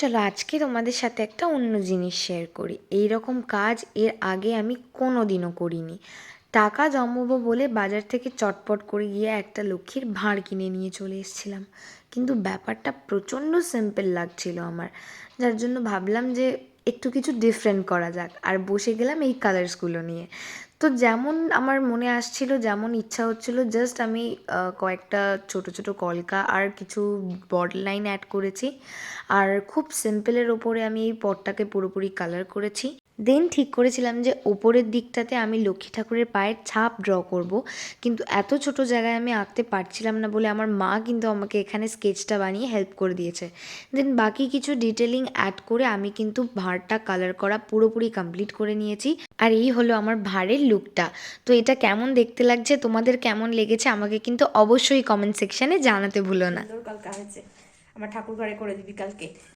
চলো আজকে তোমাদের সাথে একটা অন্য জিনিস শেয়ার করি। এই রকম কাজ এর আগে আমি কোনো দিনও করিনি। টাকা জমাবো বলে বাজার থেকে চটপট করে গিয়ে একটা লক্ষ্মীর ভাঁড় কিনে নিয়ে চলে এসেছিলাম, কিন্তু ব্যাপারটা প্রচণ্ড সিম্পল লাগছিল আমার, যার জন্য ভাবলাম যে একটু কিছু ডিফারেন্ট করা যাক, আর বসে গেলাম এই কালার্সগুলো নিয়ে। তো যেমন আমার মনে আসছিল, যেমন ইচ্ছা হচ্ছিল, জাস্ট আমি কয়েকটা ছোট ছোট কলকা আর কিছু বর্ডার লাইন অ্যাড করেছি, আর খুব সিম্পলের ওপরে আমি এই পটটাকে পুরোপুরি কালার করেছি। দেন ঠিক করেছিলাম যে ওপরের দিকটাতে আমি লক্ষ্মী ঠাকুরের পায়ের ছাপ ড্র করব, কিন্তু এত ছোট জায়গায় আমি আঁকতে পারছিলাম না বলে আমার মা কিন্তু আমাকে এখানে স্কেচটা বানিয়ে হেল্প করে দিয়েছে। দেন বাকি কিছু ডিটেলিং অ্যাড করে আমি কিন্তু ভাঁড়টা কালার করা পুরোপুরি কমপ্লিট করে নিয়েছি। আর এই হলো আমার ভাঁড়ের লুকটা। তো এটা কেমন দেখতে লাগছে, তোমাদের কেমন লেগেছে আমাকে কিন্তু অবশ্যই কমেন্ট সেকশানে জানাতে ভুলো না। কালকে হয়েছে, আমার ঠাকুর ঘরে করে দিবি কালকে।